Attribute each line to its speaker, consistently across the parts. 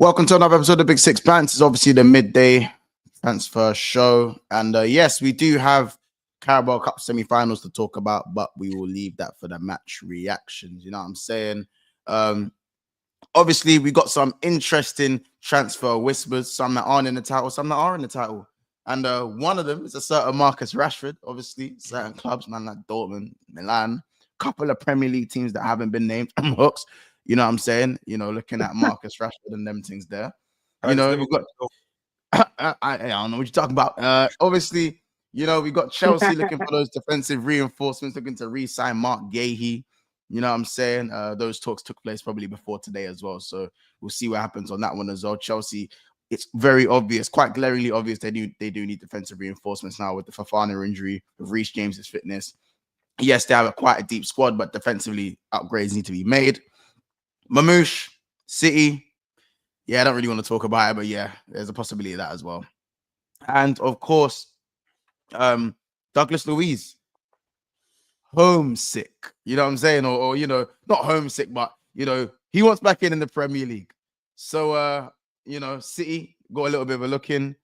Speaker 1: Welcome to another episode of Big Six Pants. It's obviously the midday transfer show. And yes, we do have Carabao Cup semi-finals to talk about, but we will leave that for the match reactions. You know what I'm saying? Obviously, we got some interesting transfer whispers, some that aren't in the title, some that are in the title. And one of them is a certain Marcus Rashford, obviously. Certain clubs, man, like Dortmund, Milan, couple of Premier League teams that haven't been named, hooks. You know what I'm saying? You know, looking at Marcus Rashford and them things there. You know, we've got I don't know what you're talking about. Obviously, you know, we got Chelsea looking for those defensive reinforcements, looking to re-sign Mark Guehi. You know what I'm saying? Those talks took place probably before today as well. So we'll see what happens on that one as well. Chelsea, it's very obvious, quite glaringly obvious they do need defensive reinforcements now with the Fofana injury, with Reece James's fitness. Yes, they have quite a deep squad, but defensively upgrades need to be made. Marmoush, City. Yeah, I don't really want to talk about it, but yeah, there's a possibility of that as well. And of course, Douglas Luiz, homesick. You know what I'm saying? Or you know, not homesick, but you know, he wants back in the Premier League. So you know, City got a little bit of a look in.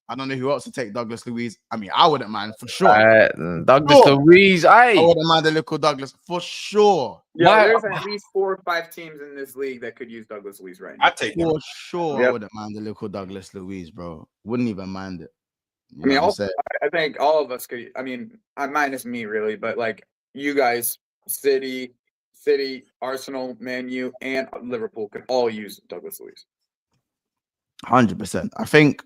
Speaker 1: I don't know who else to take Douglas Luiz. I mean, I wouldn't mind for sure.
Speaker 2: Douglas Luiz,
Speaker 1: I wouldn't mind a little Douglas for sure.
Speaker 3: Yeah, there's at least 4 or 5 teams in this league that could use Douglas Luiz right now.
Speaker 1: I'd take him. For sure. Yep. I wouldn't mind a little Douglas Luiz, bro. Wouldn't even mind it.
Speaker 3: I mean, I think all of us could. I mean, minus me, really, but like you guys, City, Arsenal, Man U, and Liverpool could all use Douglas Luiz.
Speaker 1: 100%. I think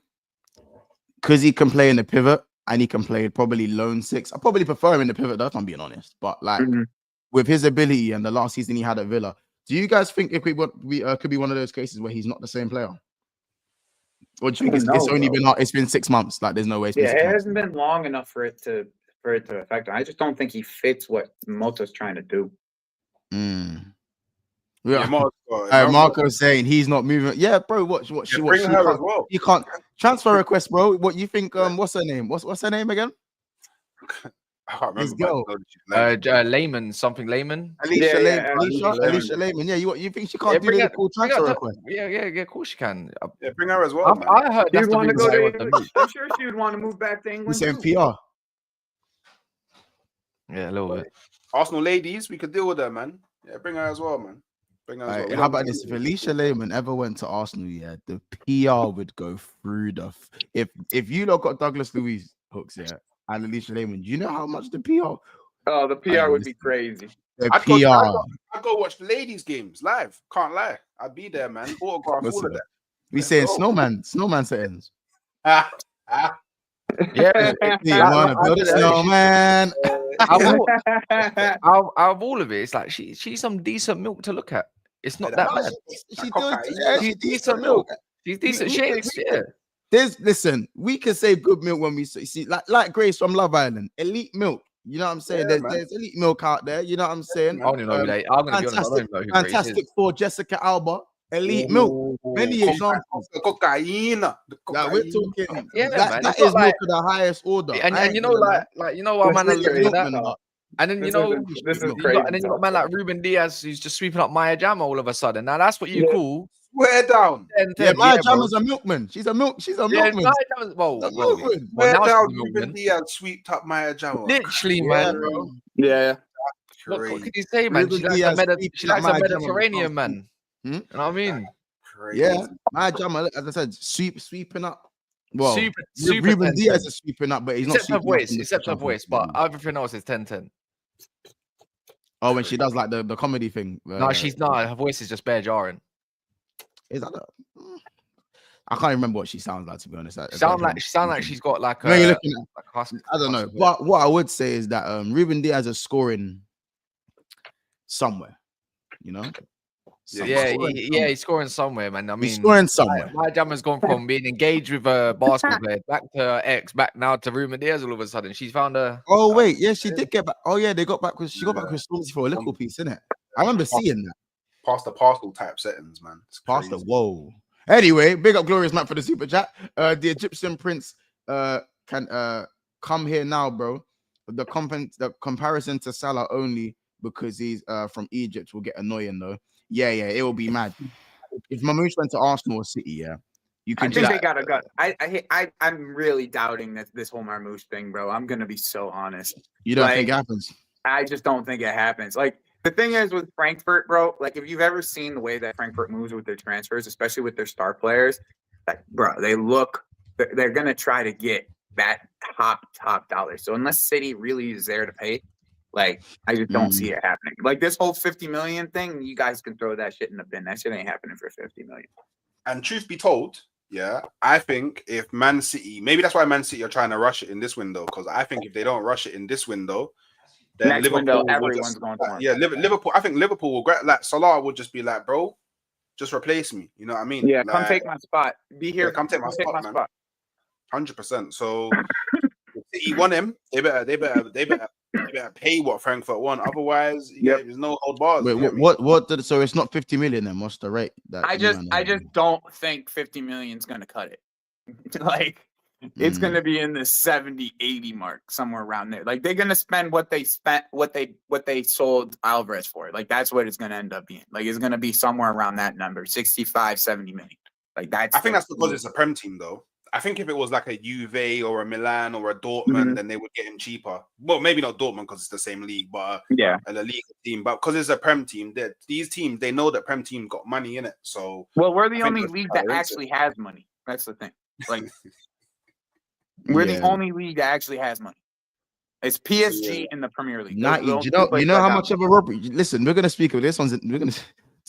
Speaker 1: because he can play in the pivot and he can play probably lone 6. I probably prefer him in the pivot, though, if I'm being honest. But like with his ability and the last season he had at Villa, do you guys think if we could be one of those cases where he's not the same player? Or do you think it's only been 6 months? Like there's no way.
Speaker 3: It hasn't been long enough for it to affect him. I just don't think he fits what Moto's trying to do.
Speaker 1: Yeah, Marco's saying he's not moving. Yeah, bro. What? You can't transfer request, bro. What you think? What's her name? What's her name again?
Speaker 4: I can't remember.
Speaker 2: Layman, something Layman.
Speaker 1: Alicia Layman. Yeah, you think she can't do the cool transfer request?
Speaker 2: Yeah, of course she can.
Speaker 4: Yeah, bring her as well.
Speaker 2: I heard that's the
Speaker 3: reason why I'm sure she would want to move back to England.
Speaker 1: He's saying PR.
Speaker 2: Yeah, a little bit.
Speaker 4: Arsenal ladies, we could deal with her, man. Yeah, bring her as well, man.
Speaker 1: How about this? If Alicia Layman ever went to Arsenal, yeah, the PR would go through the. If you lot got Douglas Luiz hooks, yeah, and Alicia Layman, do you know how much the PR?
Speaker 3: Oh, the PR would be crazy.
Speaker 1: I'd
Speaker 4: go watch the ladies' games live. Can't lie, I'd be there, man. Autograph all of that.
Speaker 1: We saying snowman settings.
Speaker 2: Yeah,
Speaker 1: you want to build a snowman?
Speaker 2: Out of all of it, it's like she's some decent milk to look at. It's not that bad. She's decent milk. She's decent shapes. Yeah.
Speaker 1: Listen, we can say good milk when we see like Grace from Love Island, elite milk. You know what I'm saying? There's elite milk out there. You know what I'm saying?
Speaker 2: I don't even know who they. I'm gonna be honest. I don't even know who
Speaker 1: Fantastic
Speaker 2: Grace is.
Speaker 1: for Jessica Alba. Elite milk. Many examples.
Speaker 4: Cocaine.
Speaker 1: Like we're talking.
Speaker 2: Yeah,
Speaker 1: that is milk of the highest order.
Speaker 2: And you know, like you know what, man, that. And then you know,
Speaker 3: this is crazy.
Speaker 2: And then you got man like Ruben Diaz who's just sweeping up Maya Jama all of a sudden. Now that's what you call.
Speaker 4: Swear down.
Speaker 1: Yeah, Maya Jama's a milkman. She's a milkman.
Speaker 4: Swear down. Ruben Diaz sweeped up Maya Jama.
Speaker 2: Literally, man.
Speaker 3: Yeah.
Speaker 2: What can you say, man? She likes a Mediterranean man. You know what I mean?
Speaker 1: Yeah, Maya Jama, as I said, sweeping up. Well, Ruben Diaz is sweeping up, but he's not
Speaker 2: except her voice, but everything else is 10-10.
Speaker 1: Oh, when she does like the comedy thing.
Speaker 2: No, she's not. Her voice is just bare jarring.
Speaker 1: Is that? I can't remember what she sounds like, to be honest.
Speaker 2: She sounds like she's got like.
Speaker 1: No, you're looking at. Like I don't know, but what I would say is that Ruben Diaz is scoring somewhere. You know.
Speaker 2: He's scoring somewhere, man. I mean,
Speaker 1: he's scoring somewhere.
Speaker 2: My Jama's gone from being engaged with a basketball player back to her ex, back now to Ruben Diaz. All of a sudden, she's found a.
Speaker 1: Oh wait, yeah, she did get back. Oh yeah, they got back with. She got back with Stormzy for a little piece, innit? I remember seeing that.
Speaker 4: Past the parcel type settings, man.
Speaker 1: Past the whoa. Anyway, big up Glorious Matt for the super chat. The Egyptian prince can come here now, bro. The comparison to Salah only because he's from Egypt will get annoying though. Yeah, it will be mad. if Marmoush went to Arsenal or City, yeah, you can.
Speaker 3: I think they got a gut. I'm really doubting that this whole Marmoush thing, bro. I'm gonna be so honest.
Speaker 1: You don't think it happens?
Speaker 3: I just don't think it happens. Like the thing is with Frankfurt, bro. Like if you've ever seen the way that Frankfurt moves with their transfers, especially with their star players, like bro, they're gonna try to get that top dollar. So unless City really is there to pay, like I just don't see it happening. Like this whole 50 million thing, you guys can throw that shit in the bin. That shit ain't happening for 50 million.
Speaker 4: And truth be told, yeah, I think if Man City, maybe that's why Man City are trying to rush it in this window, because I think if they don't rush it in this window, then
Speaker 3: next
Speaker 4: Liverpool
Speaker 3: window, everyone's going for it.
Speaker 4: Yeah, Liverpool. I think Liverpool will like Salah would just be like, bro, just replace me. You know what I mean?
Speaker 3: Yeah,
Speaker 4: like,
Speaker 3: come take my spot. Be here.
Speaker 4: Yeah, come take my spot. 100%. So if City want him, they better pay what Frankfurt want. Otherwise, there's no hold bars.
Speaker 1: Wait, so it's not 50 million then? What's the rate?
Speaker 3: I just don't think 50 million is going to cut it. Like it's going to be in the 70, 80 mark, somewhere around there. Like they're going to spend what they spent, what they sold Alvarez for. Like that's what it's going to end up being. Like it's going to be somewhere around that number, 65, 70 million. Like that's.
Speaker 4: I think that's because it's a Prem team, though. I think if it was like a Juve or a Milan or a Dortmund, then they would get him cheaper. Well, maybe not Dortmund because it's the same league, but a league team. But because it's a Prem team, these teams, they know that Prem team got money in it. So
Speaker 3: we're the only league that actually has money. That's the thing. Like we're the only league that actually has money. It's PSG in the Premier League.
Speaker 1: You know how much of a robbery. Listen, we're gonna speak of this one's. You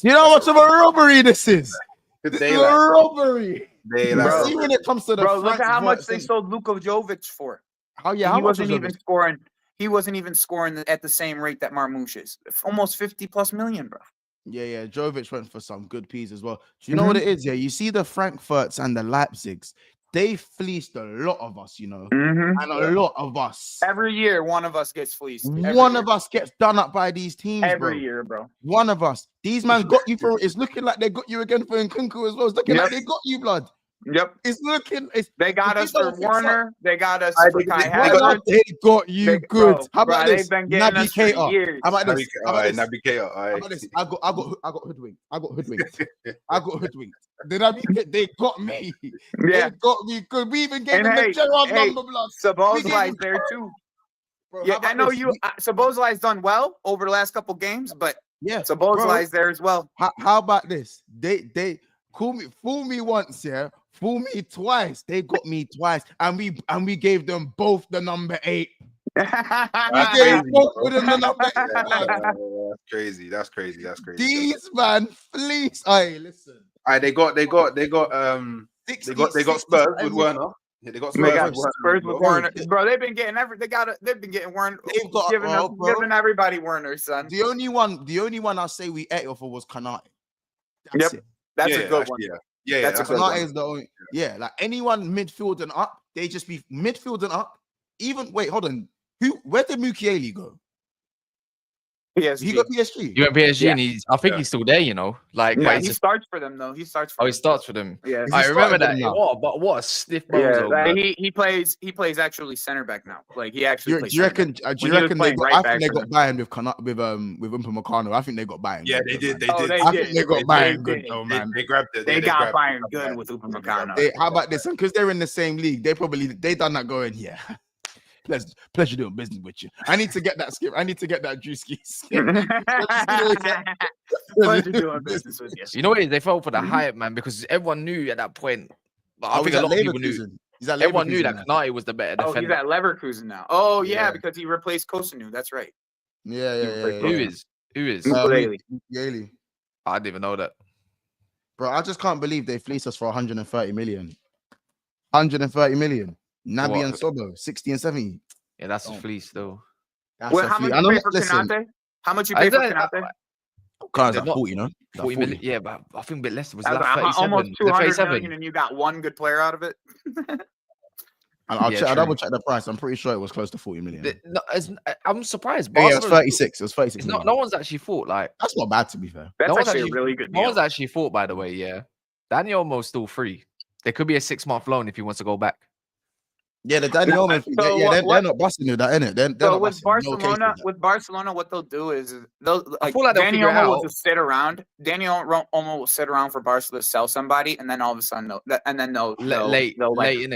Speaker 1: know how much of a robbery this is. It's a robbery. See when it comes to the
Speaker 3: look at how much they sold Luka Jovic for. He wasn't even scoring. He wasn't even scoring at the same rate that Marmoush is. Almost 50+ million, bro.
Speaker 1: Yeah. Jovic went for some good P's as well. Do you know what it is? Yeah, you see the Frankfurts and the Leipzigs. They fleeced a lot of us, you know, and a lot of us.
Speaker 3: Every year, one of us gets fleeced.
Speaker 1: One of us gets done up by these teams.
Speaker 3: Every year, bro.
Speaker 1: One of us. These man got you for. It's looking like they got you again for Nkunku as well. It's looking like they got you, blood.
Speaker 3: Yep.
Speaker 1: It's looking.
Speaker 3: They got us for Warner. They got us for Kai Havertz.
Speaker 1: They got you good. How about this?
Speaker 3: They've been getting us for years.
Speaker 1: How about this?
Speaker 4: Naby Keita.
Speaker 1: How about this? I got hoodwinked. I got hoodwinked. They got me.
Speaker 3: Yeah.
Speaker 1: They got me good. We even gave them the Gerrard number, blood.
Speaker 3: Szoboszlai's there too. Bro, yeah, I know you. Szoboszlai's done well over the last couple games, but Szoboszlai's there as well.
Speaker 1: How about this? They fool me once, yeah. Fool me twice. They got me twice, and we gave them both the number 8.
Speaker 4: That's crazy. That's crazy.
Speaker 1: These man fleece. Hey, listen.
Speaker 4: They got Spurs with Werner. Yeah, they got
Speaker 3: Spurs with Werner. Bro, they've been getting Werner. Giving everybody Werner, son.
Speaker 1: The only one I say we ate off of was Kanate. That's it.
Speaker 3: That's a good one.
Speaker 4: Yeah,
Speaker 1: that's Kanate is the only. Yeah, like anyone midfield and up, they just be midfield and up. Even wait, hold on. Where did Mukiele go?
Speaker 3: PSG.
Speaker 1: He got PSG.
Speaker 2: You went PSG, and I think he's still there. You know, like
Speaker 3: he starts for them though. He starts for them.
Speaker 2: Yeah, I remember that. What a stiff bozo.
Speaker 3: Yeah, he plays actually center back now. Like he actually.
Speaker 1: Do you reckon they got Bayern with Upamecano? I think they got Bayern.
Speaker 4: Yeah, they did.
Speaker 1: I think they got Bayern good though, man.
Speaker 4: They grabbed it.
Speaker 3: They got Bayern good with Upamecano.
Speaker 1: How about this? Because they're in the same league, they done that going. Yeah. Pleasure doing business with you. I need to get that skip. I need to get that Drewski skip.
Speaker 3: Pleasure doing business with you.
Speaker 2: You know what it is? They fell for the hype, man, because everyone knew at that point. I think a lot of people knew. Everyone knew that Kanate was the better defender.
Speaker 3: Oh, he's at Leverkusen now. Oh, yeah, because he replaced Kosunu. That's right.
Speaker 1: Yeah.
Speaker 2: Who is?
Speaker 3: Mukiele.
Speaker 2: I didn't even know that.
Speaker 1: Bro, I just can't believe they fleeced us for 130 million. 130 million. Naby and Sobo, 60 and 70.
Speaker 2: Yeah, that's a fleece though.
Speaker 3: Well, how much you pay for Konate? How much you pay for Konate?
Speaker 1: It's like 40, no?
Speaker 2: 40 million. Yeah, but I think a bit less. It was like
Speaker 3: 37. Almost 200 million, and you got one good player out of it.
Speaker 1: I'll double check the price. I'm pretty sure it was close to 40 million.
Speaker 2: I'm surprised.
Speaker 1: Yeah, it was 36. It was 36.
Speaker 2: No one's actually thought like
Speaker 1: that's not bad to be fair.
Speaker 3: That's actually a really good deal.
Speaker 2: No one's actually thought, by the way. Yeah, Dani Olmo's still free. There could be a 6-month loan if he wants to go back.
Speaker 1: Yeah, the Dani Olmo thing. They're not busting with that, innit? They're not
Speaker 3: with
Speaker 1: busting.
Speaker 3: Barcelona, what they'll do is they'll like Dani
Speaker 2: Olmo
Speaker 3: will just sit around. Dani Olmo will sit around for Barca to sell somebody, and then all of a sudden they'll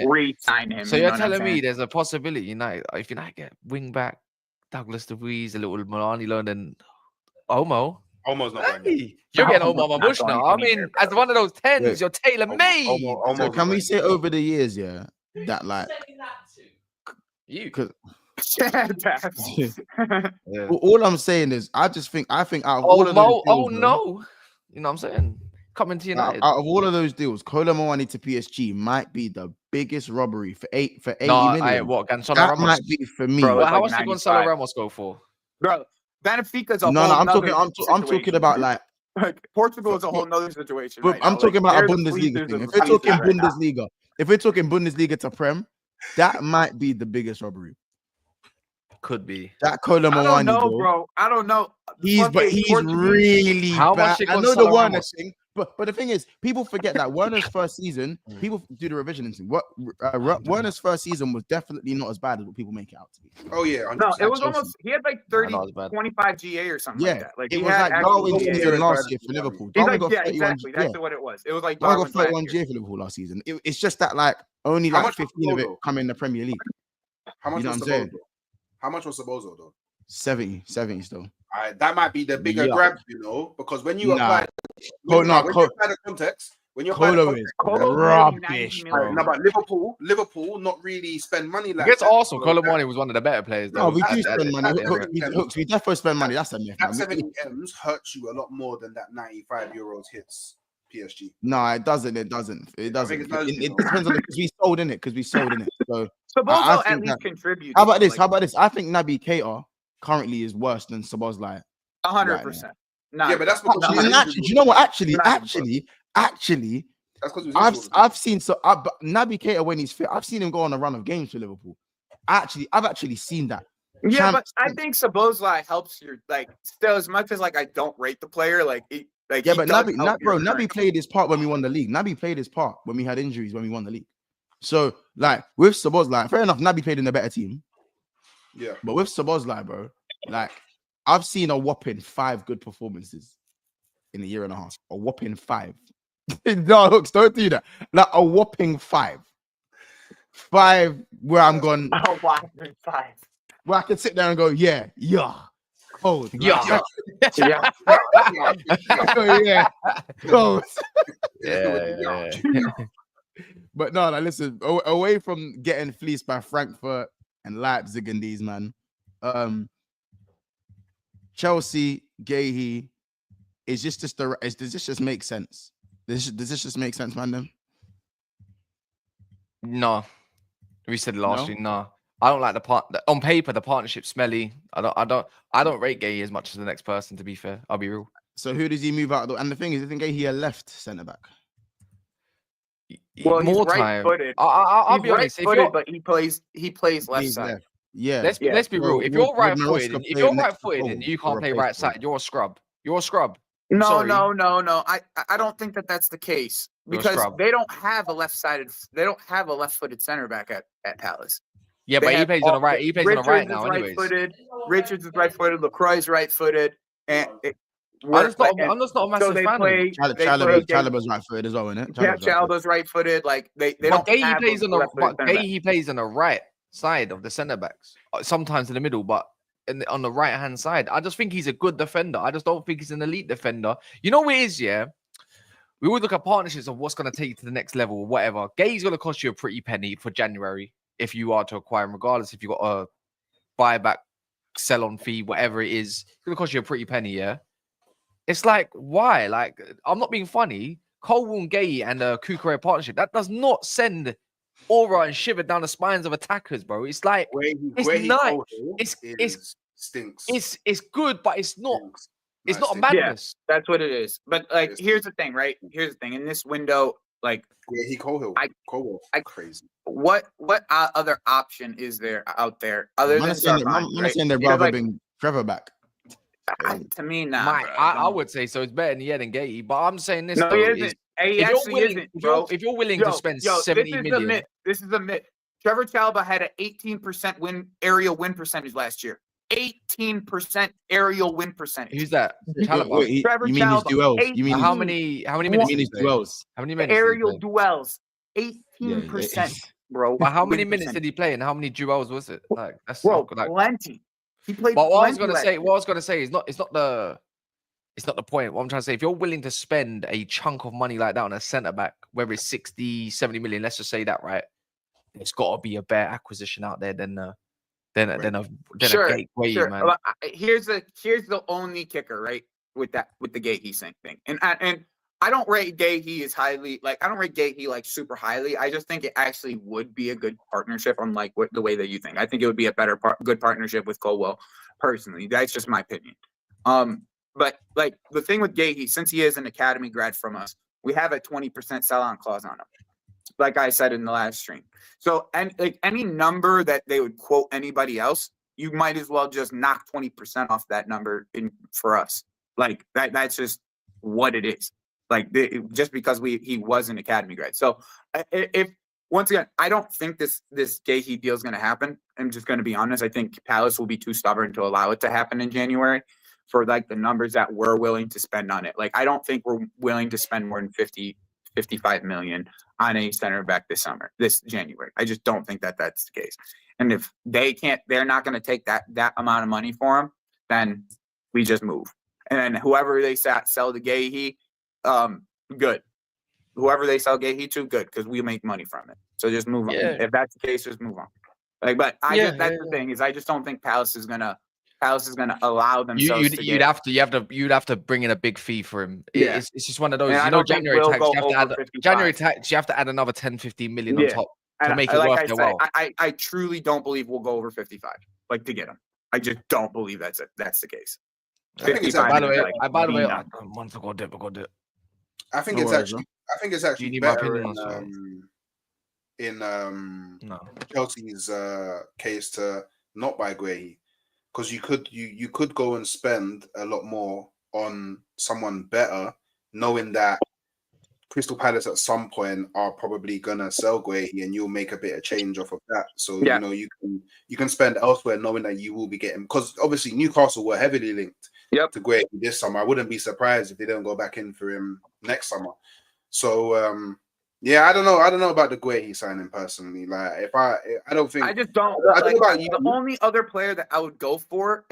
Speaker 3: re-sign him.
Speaker 2: So you're telling me there's a possibility if United get wing back Douglas Luiz, a little Milani loan, and Olmo's
Speaker 4: not going.
Speaker 2: Hey, you're getting Marmoush now. I mean, as one of those 10s, you're tailor-made.
Speaker 1: So can we say over the years, that like
Speaker 2: you
Speaker 1: could.
Speaker 2: Yeah.
Speaker 1: All I'm saying is, I think out of all of those deals,
Speaker 2: you know what I'm saying? Coming to United.
Speaker 1: Out of all of those deals, Kolo Muani to PSG might be the biggest robbery for 80 million.
Speaker 2: Gonzalo
Speaker 1: that
Speaker 2: Ramos
Speaker 1: might be for me.
Speaker 2: Bro, how much did Gonzalo Ramos go for?
Speaker 3: Bro, Benfica's
Speaker 1: I'm talking about like
Speaker 3: Portugal is a whole nother situation.
Speaker 1: But I'm talking about a Bundesliga thing. If we're talking Bundesliga to Prem, that might be the biggest robbery.
Speaker 2: Could be.
Speaker 1: That Kolo Muani,
Speaker 3: I don't know, bro. I don't know.
Speaker 1: He's really
Speaker 2: how
Speaker 1: bad.
Speaker 2: much
Speaker 1: I know the Werner thing, but the thing is, people forget that Werner's first season, people do the revision thing. Werner's first season was definitely not as bad as what people make it out to be.
Speaker 4: Oh yeah,
Speaker 3: no, it was almost. He had like 25 GA or something like that. Like
Speaker 1: it was like Darwin season last year for Liverpool.
Speaker 3: Exactly. That's what it was. It was like
Speaker 1: Darwin got 31 GA for Liverpool last season. It's just that like only like 15 of it come in the Premier League.
Speaker 4: How much was Bozo? How much was the Bozo though?
Speaker 1: 70 still.
Speaker 4: That might be the bigger grab, because when you apply the context, when you apply
Speaker 1: Kolo is rubbish.
Speaker 4: No, but Liverpool not really spend money like
Speaker 2: against Arsenal. Kolo Muani was one of the better players.
Speaker 1: No, we do spend money. We definitely spend money. That's a myth.
Speaker 4: That 70 M's hurts you a lot more than that 95 euros hits PSG.
Speaker 1: No, it doesn't. It depends on because we sold in it. So
Speaker 3: Bozo at least contributes.
Speaker 1: How about this? I think Naby Keita currently is worse than Szoboszlai.
Speaker 3: 100%.
Speaker 4: Yeah, but that's because
Speaker 1: you know what? Actually,
Speaker 4: that's because
Speaker 1: I've seen Naby Keita when he's fit. I've seen him go on a run of games for Liverpool. I've actually seen that.
Speaker 3: Yeah, but I think Szoboszlai helps you. Like, still, as much as like I don't rate the player, but
Speaker 1: Naby played his part when we won the league. Naby played his part when we had injuries when we won the league. So, like with Szoboszlai, fair enough. Naby played in a better team.
Speaker 4: Yeah,
Speaker 1: but with Szoboszlai, bro, like I've seen a whopping 5 good performances in a year and a half. A whopping 5. No, Hooks, don't do that. Like a whopping 5 where I'm going.
Speaker 3: A whopping 5.
Speaker 1: Where I can sit there and go, cold.
Speaker 2: Yeah.
Speaker 1: Cold.
Speaker 2: Yeah.
Speaker 1: But no, listen, away from getting fleeced by Frankfurt and Leipzig and these, man. Chelsea, Guehi, does this just make sense? Does this just make sense, man?
Speaker 2: No. We said last year, no. I don't like on paper, the partnership's smelly. I don't rate Guehi as much as the next person, to be fair. I'll be real.
Speaker 1: So who does he move out? And the thing is, I think Guehi a left centre back.
Speaker 3: Well,
Speaker 2: more
Speaker 3: he's
Speaker 2: time.
Speaker 3: Right-footed.
Speaker 2: I'll be honest.
Speaker 3: But he plays left side.
Speaker 1: Left. Yeah.
Speaker 2: Let's be real. If you're right-footed and you can't play right side, you're a scrub. You're a scrub.
Speaker 3: No. I don't think that's the case because they don't have a left-footed center back at Palace.
Speaker 2: Yeah, but he plays on the right. He plays on the right now, anyways.
Speaker 3: Richards is right-footed. LaCroix's right-footed, and
Speaker 2: I'm just not a massive fan.
Speaker 1: Chalobah's right-footed as well, isn't it?
Speaker 3: Chalobah's right-footed. Like they don't.
Speaker 2: Guehi plays on the right side of the centre backs. Sometimes in the middle, but on the right-hand side. I just think he's a good defender. I just don't think he's an elite defender. You know what it is, yeah? We would look at partnerships of what's going to take you to the next level or whatever. Guehi's going to cost you a pretty penny for January if you are to acquire him, regardless if you've got a buyback, sell-on fee, whatever it is. It's going to cost you a pretty penny, yeah? It's like, why? Like, I'm not being funny. Colwill and Guehi and the Cucurella partnership, that does not send aura and shiver down the spines of attackers, bro. It's like, it's nice. It
Speaker 4: stinks.
Speaker 2: It's good, but it's not. It's not a madness.
Speaker 3: Yeah, that's what it is. But like, here's the thing, right? Here's the thing. In this window, like,
Speaker 4: Colwill, crazy.
Speaker 3: What other option is there out there other than
Speaker 1: I'm saying they'd rather bring Trevor back.
Speaker 3: To me, not.
Speaker 2: I would say so. It's better than Guehi, but I'm saying this.
Speaker 3: No,
Speaker 2: though,
Speaker 3: he isn't. He actually isn't, bro.
Speaker 2: If you're willing to spend 70 million,
Speaker 3: this is a myth. Trevor Chalobah had an 18% aerial win percentage last year. 18% aerial win percentage.
Speaker 2: Who's that? Chalobah.
Speaker 3: Trevor
Speaker 1: you mean his
Speaker 3: Chalobah,
Speaker 1: duels? You mean
Speaker 2: how many minutes?
Speaker 1: his duels?
Speaker 2: How many minutes?
Speaker 3: Aerial duels. 18%, bro.
Speaker 2: But how many minutes did he play, and how many duels was it? Like, that's
Speaker 3: plenty. He played.
Speaker 2: But what I was gonna say is it's not the point. What I'm trying to say, if you're willing to spend a chunk of money like that on a centre back, whether it's 60, 70 million, let's just say that, right? It's got to be a better acquisition out there than a Guehi, man.
Speaker 3: Here's the only kicker, right? With the Guehi thing, and I don't rate Guehi as highly. Like, I don't rate Guehi like super highly. I just think it actually would be a good partnership, unlike the way that you think. I think it would be a good partnership with Colwell. Personally, that's just my opinion. But like the thing with Guehi, since he is an academy grad from us, we have a 20% sell-on clause on him. Like I said in the last stream. So, and like any number that they would quote anybody else, you might as well just knock 20% off that number for us. Like that's just what it is. Like just because he was an academy grad. So if once again, I don't think this Guehi deal is going to happen. I'm just going to be honest. I think Palace will be too stubborn to allow it to happen in January for like the numbers that we're willing to spend on it. Like, I don't think we're willing to spend more than 55 million on a center back this January. I just don't think that that's the case. And if they're not going to take that amount of money for him, then we just move. And then whoever they sell to Guehi, good. Whoever they sell Guehi to, good, because we make money from it. So just move on. If that's the case, just move on. Like, but that's the thing is, I just don't think Palace is gonna allow themselves.
Speaker 2: You'd have to bring in a big fee for him. It's just one of those. January tax. You have to add another 10, 15 million on top to make it worth their while.
Speaker 3: I truly don't believe we'll go over 55. Like, to get him. I just don't believe that's the case.
Speaker 2: By the way, I want to go do it.
Speaker 4: I think it's actually better in Chelsea's case to not buy Guehi, because you could go and spend a lot more on someone better, knowing that Crystal Palace at some point are probably gonna sell Guehi, and you'll make a bit of change off of that. So you can spend elsewhere, knowing that you will be getting, because obviously Newcastle were heavily linked to Guehi this summer. I wouldn't be surprised if they don't go back in for him next summer. So I don't know about the Guehi signing personally. Like, I don't think, I just don't.
Speaker 3: The only other player that I would go for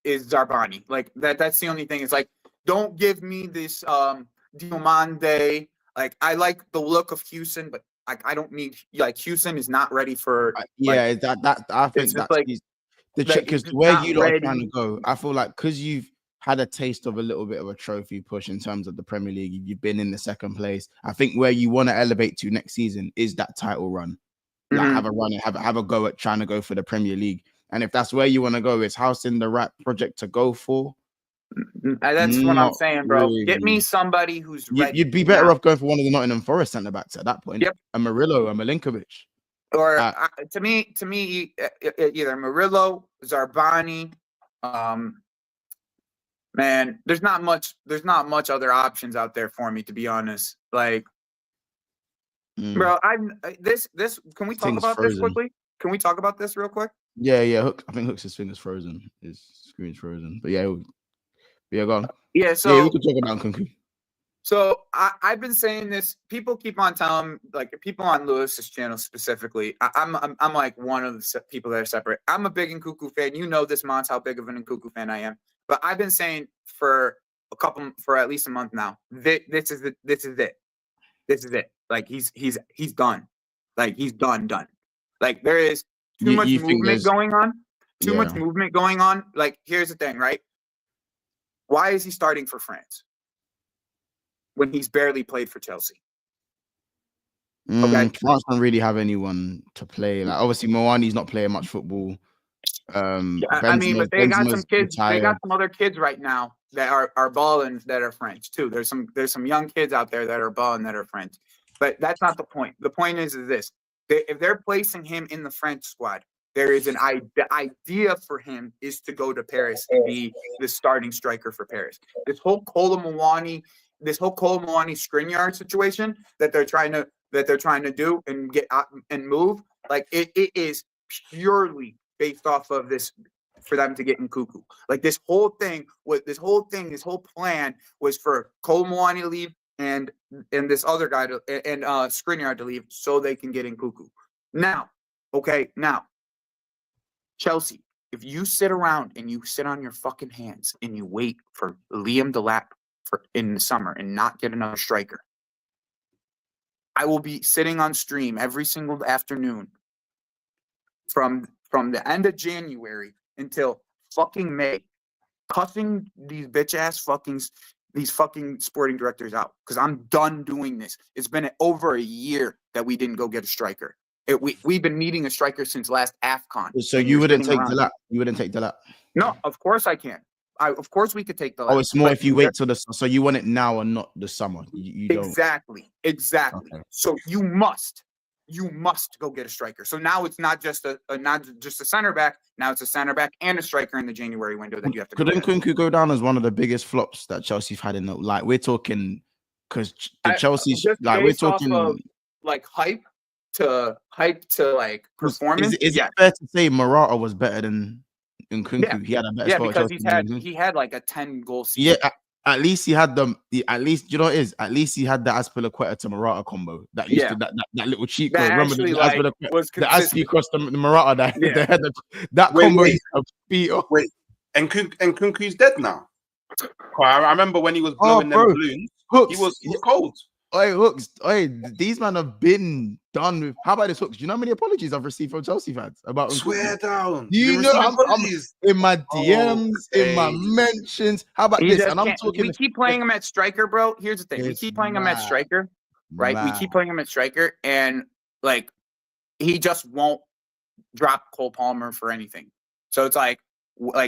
Speaker 3: is Zarbani. Like that's the only thing. It's like, don't give me this Diomande. Like, I like the look of Houston, but I don't need, like, Houston is not ready for.
Speaker 1: I think that's like, because where you lot are trying to go, I feel like because you've had a taste of a little bit of a trophy push in terms of the Premier League, you've been in the second place. I think where you want to elevate to next season is that title run. Like, have a run and have a go at trying to go for the Premier League. And if that's where you want to go, is Housing the right project to go for?
Speaker 3: That's what I'm saying, bro. Really. Get me somebody who's ready.
Speaker 1: You'd be better off going for one of the Nottingham Forest centre backs at that point.
Speaker 3: Yep.
Speaker 1: A Murillo, a Milinkovic.
Speaker 3: Or to me, either Murillo, Zarbani. Man, there's not much other options out there for me, to be honest. Like, bro, this. Can we talk about this quickly? Can we talk about this real quick?
Speaker 1: Yeah. Hook. I think Hook's finger's frozen. His screen's frozen. But yeah, go on.
Speaker 3: Yeah, so
Speaker 1: we could talk about Nkunku.
Speaker 3: So I've been saying this. People keep on telling, like, people on Lewis's channel specifically. I'm like one of the people that are separate. I'm a big Nkunku fan. You know this, Mons, how big of an Nkunku fan I am. But I've been saying for at least a month now, this is it. This is it. Like, he's done. Like, he's done. Like, there is too much movement going on. Too much movement going on. Like, here's the thing, right? Why is he starting for France when he's barely played for Chelsea?
Speaker 1: Okay. France don't really have anyone to play. Like, obviously, Moani's not playing much football.
Speaker 3: I mean, but they got some kids. Retired. They got some other kids right now that are balling that are French too. There's some young kids out there that are balling that are French. But that's not the point. The point is this: if they're placing him in the French squad, there is the idea for him is to go to Paris and be the starting striker for Paris. This whole Colomwani Skriniar situation that they're trying to do and get out and move Like it is purely based off of this for them to get Nkunku. Like this whole plan was for Kolo Muani to leave and this other guy to and Skriniar to leave so they can get Nkunku. Now, Chelsea, if you sit around and you sit on your fucking hands and you wait for Liam Delap in the summer and not get another striker, I will be sitting on stream every single afternoon from the end of January until fucking May, cussing these bitch ass these fucking sporting directors out because I'm done doing this. It's been over a year that we didn't go get a striker. We've been needing a striker since last AFCON.
Speaker 1: So you wouldn't take Delap? You wouldn't take Delap?
Speaker 3: No, of course I can. Of course we could take Delap.
Speaker 1: Oh, it's more if you wait till so you want it now and not the summer. You don't.
Speaker 3: Exactly. Okay. So you must go get a striker. So now it's not just a center back. Now it's a center back and a striker in the January window that you have to.
Speaker 1: Could Nkunku go down as one of the biggest flops that Chelsea's had in the we're talking because the Chelsea's we're talking
Speaker 3: of, hype to like performance.
Speaker 1: Is it fair to say Morata was better than Nkunku?
Speaker 3: Yeah.
Speaker 1: He had a better
Speaker 3: because he had like a 10-goal
Speaker 1: season. Yeah, at least he had them. At least you know what it is. At least he had the Aspilicueta to Morata combo that used to that little cheat code. Remember the Aspilicueta crossed the Morata that they had that combo.
Speaker 4: Wait, Nkunku's dead now. I remember when he was blowing them balloons. Hooks. He was cold.
Speaker 1: Hey, Hooks. Hey, these men have been done with. How about this, Hooks? Do you know how many apologies I've received from Chelsea fans about?
Speaker 4: Swear down.
Speaker 1: You know, I'm in my DMs, in my mentions. How about this? And I'm talking.
Speaker 3: We keep playing him at striker, bro. Here's the thing: we keep playing him at striker, right? We keep playing him at striker, and he just won't drop Cole Palmer for anything. So it's like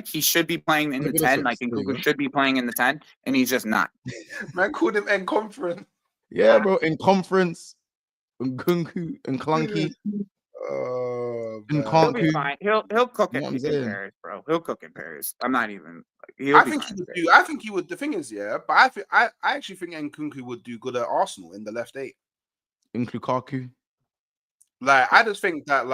Speaker 3: he should be playing in the 10, like Nkunku should be playing in the 10, and he's just not.
Speaker 4: Man called him in conference.
Speaker 1: Yeah, bro, in conference, Nkunku and Clunky.
Speaker 3: He'll be fine. He'll cook it in Paris, bro. He'll cook in Paris. I'm not even.
Speaker 4: I think he would. The thing is, but I actually think Nkunku would do good at Arsenal in the left 8.
Speaker 1: In Lukaku.
Speaker 4: I just think that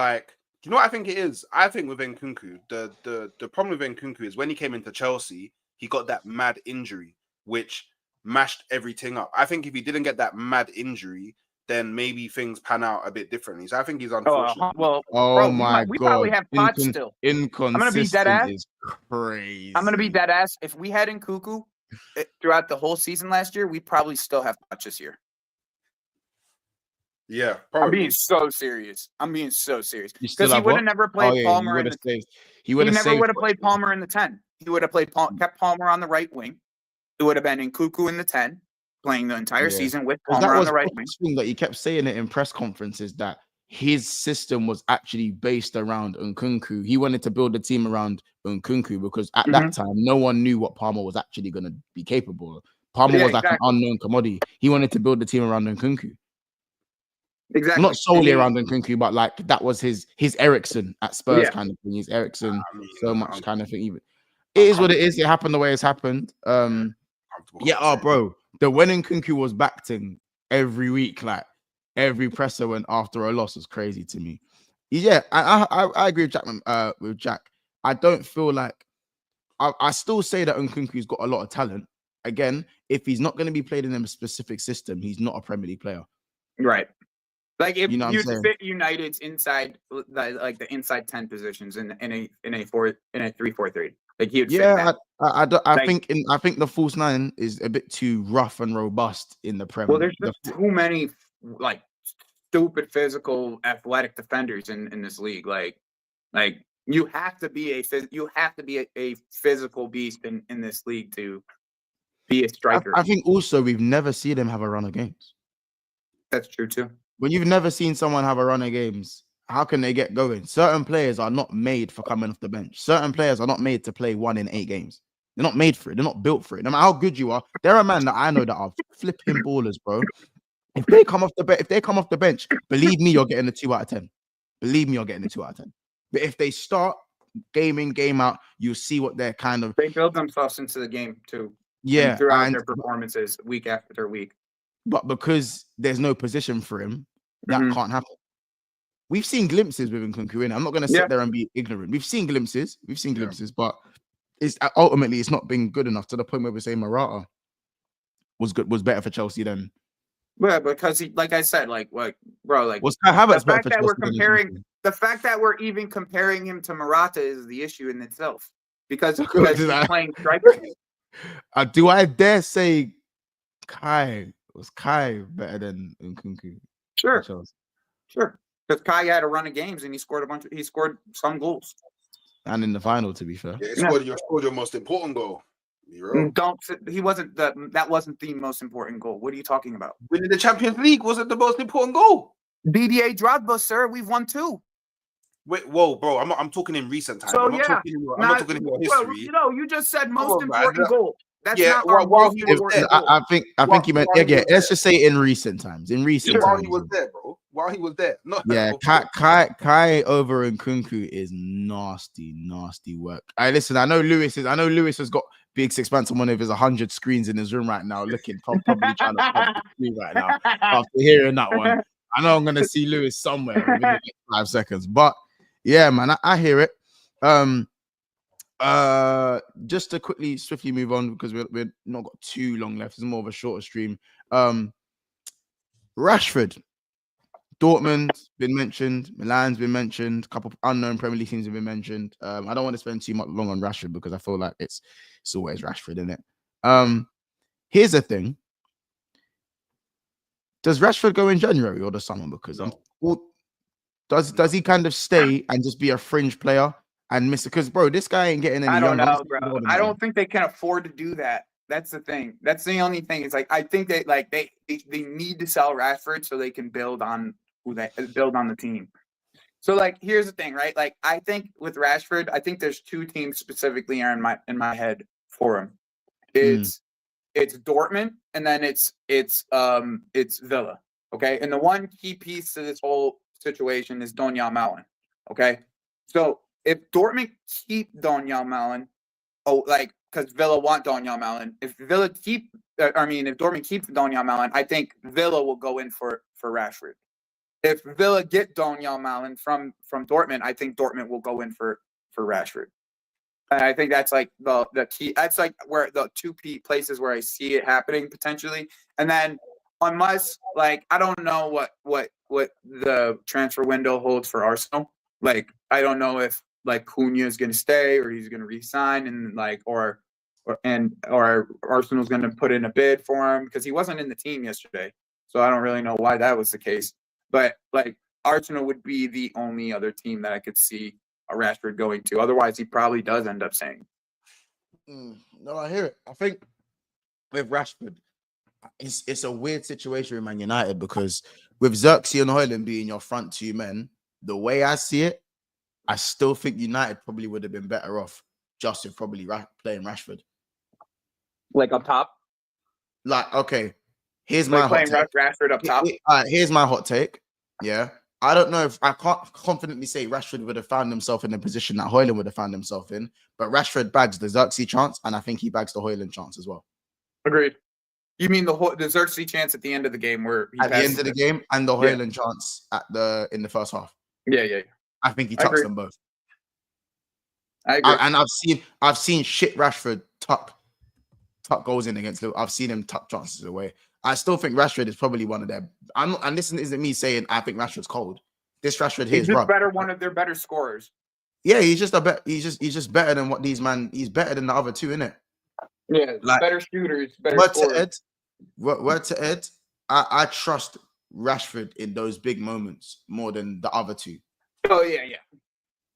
Speaker 4: do you know what I think it is? I think with Nkunku, the problem with Nkunku is when he came into Chelsea, he got that mad injury, which mashed everything up. I think if he didn't get that mad injury, then maybe things pan out a bit differently. So I think he's unfortunate.
Speaker 3: We probably have Poch still. I'm gonna be dead ass.
Speaker 1: Is crazy.
Speaker 3: I'm gonna be dead ass. If we had Nkunku throughout the whole season last year, we probably still have Poch this year.
Speaker 4: Yeah,
Speaker 3: probably. I'm being so serious. Because he would have never played Palmer in the 10. He never would have played Palmer in the 10. He would have kept Palmer on the right wing. It would have been Nkunku in the 10, playing the entire season with Palmer on the right wing.
Speaker 1: That he kept saying it in press conferences that his system was actually based around Nkunku. He wanted to build a team around Nkunku because at that time, no one knew what Palmer was actually going to be capable of. Palmer was an unknown commodity. He wanted to build the team around Nkunku.
Speaker 3: Exactly.
Speaker 1: Not solely around Nkunku, but that was his Eriksen at Spurs kind of thing. His Eriksen so much kind of thing. Even it is what it is. It happened the way it's happened. Bro. The when Nkunku was backed every week, every presser went after a loss was crazy to me. Yeah, I agree with Jack. I don't feel like I still say that Nkunku's got a lot of talent. Again, if he's not going to be played in a specific system, he's not a Premier League player.
Speaker 3: Right. If you fit United's inside, the inside 10 positions in a 3-4-3, he would fit that.
Speaker 1: I think the false 9 is a bit too rough and robust in the Premier.
Speaker 3: Well, there's just too many stupid physical athletic defenders in this league. You have to be a physical beast in this league to be a striker.
Speaker 1: I think also we've never seen him have a run of games.
Speaker 3: That's true too.
Speaker 1: When you've never seen someone have a run of games, how can they get going? Certain players are not made for coming off the bench. Certain players are not made to play 1 in 8 games. They're not made for it. They're not built for it. No matter how good you are, there are men that I know that are flipping ballers, bro. If they come off the bench, believe me, you're getting a 2 out of 10. Believe me, you're getting a 2 out of 10. But if they start game in, game out, you'll see what they're kind of.
Speaker 3: They build themselves into the game too.
Speaker 1: Yeah,
Speaker 3: throughout their performances, week after week.
Speaker 1: But because there's no position for him, that can't happen. we've seen glimpses with Nkunku in. I'm not going to sit there and be ignorant. We've seen glimpses. But it's ultimately it's not been good enough to the point where we're saying Morata was better for Chelsea than.
Speaker 3: Yeah, because he, like I said, bro,
Speaker 1: was Kai Havertz
Speaker 3: the fact that we're comparing, the fact that we're even comparing him to Morata is the issue in itself because he's playing striker.
Speaker 1: Do I dare say was Kai better than Nkunku?
Speaker 3: Sure. Because Kai had a run of games and he scored some goals.
Speaker 1: And in the final, to be fair,
Speaker 4: he scored your most important goal.
Speaker 3: That wasn't the most important goal. What are you talking about?
Speaker 4: Winning the Champions League wasn't the most important goal.
Speaker 3: BDA Drogba, sir. We've won 2.
Speaker 4: Wait, whoa, bro! I'm talking in recent times.
Speaker 3: So
Speaker 4: I'm not talking in your history.
Speaker 3: Well, you just said most important goal. That's not
Speaker 4: while he was there.
Speaker 1: I think you meant let's just say in recent times.
Speaker 4: While he was there, bro. While he was there.
Speaker 1: Kai over Nkunku is nasty work. Listen, I know Lewis has got big 6 months. Someone if there's 100 screens in his room right now, looking probably trying to pop the screen right now. After hearing that one, I know I'm gonna see Lewis somewhere within the next 5 seconds. But yeah, man, I hear it. Just to swiftly move on because we're not got too long left. It's more of a shorter stream. Rashford, Dortmund's been mentioned, Milan's been mentioned, a couple of unknown Premier League teams have been mentioned. I don't want to spend too much long on Rashford because I feel like it's always Rashford, isn't it? Here's the thing. Does Rashford go in January or the summer? Because does he kind of stay and just be a fringe player and miss it? Because bro, this guy ain't getting any younger.
Speaker 3: I don't know, bro. I don't think they can afford to do that. That's the thing. That's the only thing. It's I think they they need to sell Rashford so they can build on the team. So here's the thing, right? I think with Rashford, I think there's 2 teams specifically are in my head for him. It's Dortmund and then it's Villa. Okay. And the one key piece to this whole situation is Donyell Malen. Okay. So if Dortmund keep Donyell Malen, because Villa want Donyell Malen. If Dortmund keeps Donyell Malen, I think Villa will go in for Rashford. If Villa get Donyell Malen from Dortmund, I think Dortmund will go in for Rashford. And I think that's the key. That's where the 2 places where I see it happening potentially. And then unless I don't know what the transfer window holds for Arsenal. I don't know if Cunha is going to stay or he's going to resign and or Arsenal's going to put in a bid for him because he wasn't in the team yesterday. So I don't really know why that was the case. But Arsenal would be the only other team that I could see a Rashford going to. Otherwise, he probably does end up staying.
Speaker 1: No, I hear it. I think with Rashford, it's a weird situation with Man United because with Xerxes and Højlund being your front 2 men, the way I see it, I still think United probably would have been better off just with probably playing Rashford.
Speaker 3: Up top?
Speaker 1: Okay. Here's my hot take.
Speaker 3: Rashford up top.
Speaker 1: Here's my hot take. Yeah. I don't know if I can't confidently say Rashford would have found himself in the position that Højlund would have found himself in, but Rashford bags the Xerxes chance, and I think he bags the Højlund chance as well.
Speaker 3: Agreed. You mean the Xerxes chance at the end of the game where he
Speaker 1: at the end of the game and the Højlund chance in the first half?
Speaker 3: Yeah.
Speaker 1: I think he tucks them both.
Speaker 3: I agree.
Speaker 1: And I've seen shit Rashford tuck goals in against Liverpool. I've seen him tuck chances away. I still think Rashford is probably one of their. And this isn't me saying I think Rashford's cold. This Rashford here is
Speaker 3: one of their better scorers.
Speaker 1: Yeah, he's just better than what these man. He's better than the other 2, innit?
Speaker 3: Yeah, better shooters, better scorers.
Speaker 1: Word to Ed. I trust Rashford in those big moments more than the other 2. Oh
Speaker 3: yeah,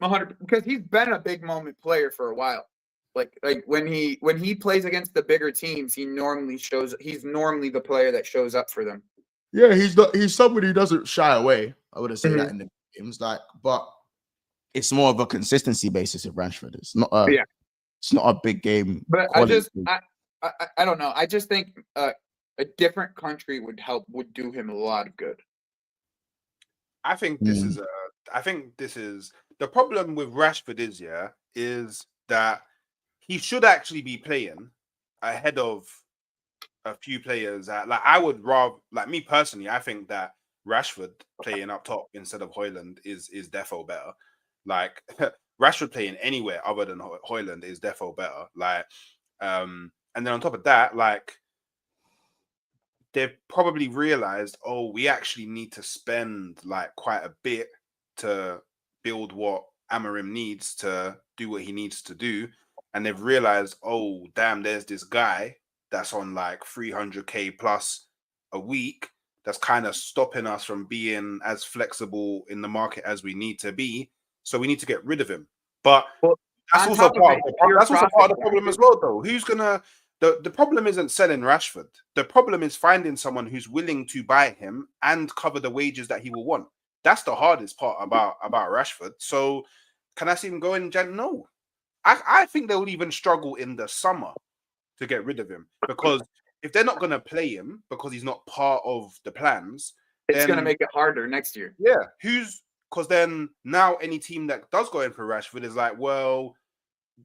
Speaker 3: 100%. Because he's been a big moment player for a while. When he plays against the bigger teams, he's normally the player that shows up for them.
Speaker 1: Yeah, he's somebody who doesn't shy away. I would have said that in the games, but it's more of a consistency basis of Rashford. It's not a big game.
Speaker 3: But I don't know. I just think a different country would do him a lot of good.
Speaker 4: I think this is the problem with Rashford is that he should actually be playing ahead of a few players. I would rather, me personally, I think that Rashford playing up top instead of Højlund is defo better. Like Rashford playing anywhere other than Højlund is defo better. Like, and then on top of that, like they've probably realized, oh, we actually need to spend like quite a bit to build what Amorim needs to do what he needs to do. And they've realized, oh, damn, there's this guy that's on like 300k plus a week that's kind of stopping us from being as flexible in the market as we need to be. So we need to get rid of him. But that's also part of the problem as well, though. Who's gonna the problem isn't selling Rashford. The problem is finding someone who's willing to buy him and cover the wages that he will want. That's the hardest part about Rashford. So can I see him go in Jan? No. I think they'll even struggle in the summer to get rid of him, because if they're not going to play him because he's not part of the plans,
Speaker 3: it's going to make it harder next year.
Speaker 4: Yeah. Because then now any team that does go in for Rashford is like, well,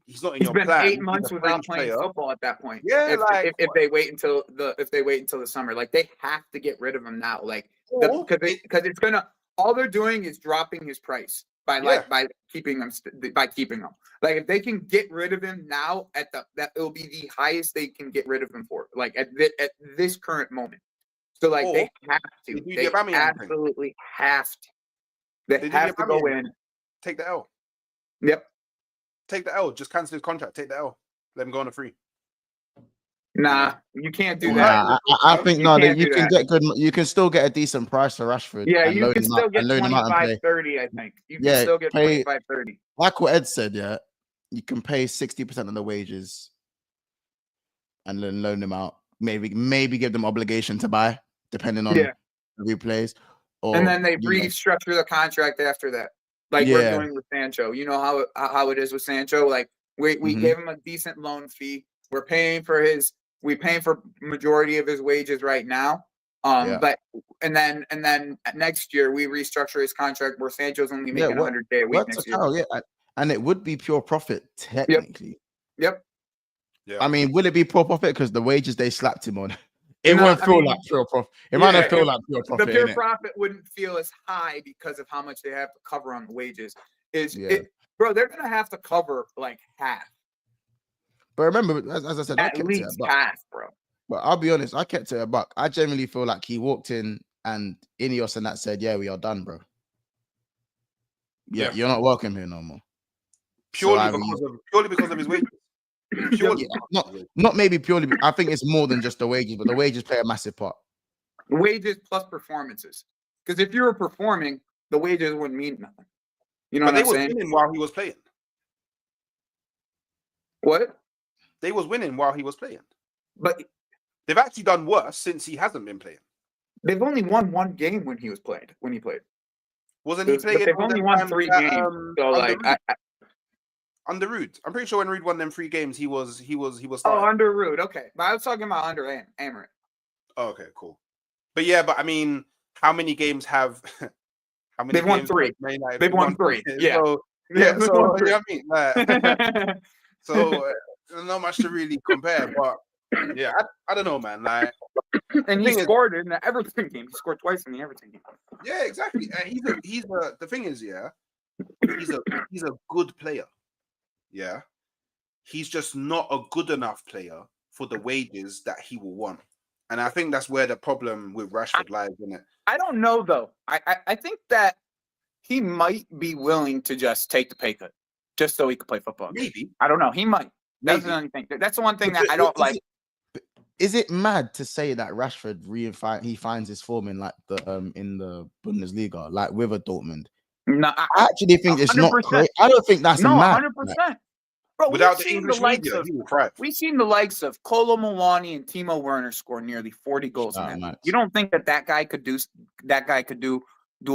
Speaker 4: he's not in your plan.
Speaker 3: 8 months without playing football at that point.
Speaker 4: Yeah.
Speaker 3: If they wait until the summer, like they have to get rid of him now. Like, because it's going to, all they're doing is dropping his price by keeping him. Like if they can get rid of him now that it'll be the highest they can get rid of him for. Like at this current moment. So like they have to. They absolutely have to. They have to go in.
Speaker 4: Take the L.
Speaker 3: Yep.
Speaker 4: Take the L. Just cancel his contract. Take the L. Let him go on a free.
Speaker 3: Nah, you can't do that.
Speaker 1: I think you can get good. You can still get a decent price for Rashford.
Speaker 3: Yeah, you can still get 25-30. I think you can still get 25-30.
Speaker 1: Like what Ed said, yeah, you can pay 60% of the wages and then loan them out. Maybe give them obligation to buy, depending on who plays.
Speaker 3: And then they restructure the contract after that, like we're doing with Sancho. You know how it is with Sancho. Like we gave him a decent loan fee. We're paying for majority of his wages right now. But and then next year we restructure his contract where Sancho's only making 100K a week next year.
Speaker 1: And it would be pure profit technically.
Speaker 3: Yep.
Speaker 1: Yeah. I mean, will it be pure profit because the wages they slapped him on? It won't feel like pure profit. It might not feel like pure profit.
Speaker 3: The pure profit wouldn't feel as high because of how much they have to cover on the wages. Bro, they're gonna have to cover like half.
Speaker 1: But remember, as I said,
Speaker 3: at least half, bro.
Speaker 1: But I'll be honest, I kept it a buck. I genuinely feel like he walked in and Ineos and that said, "Yeah, we are done, bro. Yeah, you're not welcome here no more."
Speaker 4: Purely because of his wages.
Speaker 1: Not maybe purely. I think it's more than just the wages, but the wages play a massive part.
Speaker 3: Wages plus performances. Because if you were performing, the wages wouldn't mean nothing. You know what I'm saying?
Speaker 4: They was winning while he was playing.
Speaker 3: What?
Speaker 4: They was winning while he was playing.
Speaker 3: But
Speaker 4: they've actually done worse since he hasn't been playing.
Speaker 3: They've only won one game when he played.
Speaker 4: Wasn't he playing?
Speaker 3: They've only won 3 games. So like
Speaker 4: under Ruud. I'm pretty sure when Ruud won them 3 games, he was starting.
Speaker 3: Oh, under Ruud. Okay. But I was talking about under Amorim.
Speaker 4: Oh, okay, cool. But yeah, but I mean, how many games have
Speaker 3: They've won 3. They've won 3. Yeah.
Speaker 4: So, yeah, so you know what I mean? Like, so not much to really compare, but yeah, I don't know, man. Like,
Speaker 3: and he scored in the Everton game. He scored twice in the Everton game.
Speaker 4: Yeah, exactly. And he's the thing is, he's a good player. Yeah, he's just not a good enough player for the wages that he will want, and I think that's where the problem with Rashford lies, isn't it?
Speaker 3: I don't know though. I think that he might be willing to just take the pay cut just so he could play football.
Speaker 4: Maybe.
Speaker 3: I don't know. He might. That's the only thing. That's the one thing that I don't like.
Speaker 1: Is it mad to say that Rashford he finds his form in like in the Bundesliga, like with a Dortmund?
Speaker 3: No,
Speaker 1: I actually think it's 100%. Not great. I don't think that's mad.
Speaker 3: 100%. Bro,
Speaker 4: without the English media,
Speaker 3: we've seen the likes of Kolo Muani and Timo Werner score nearly 40 goals. Nice. You don't think that guy could do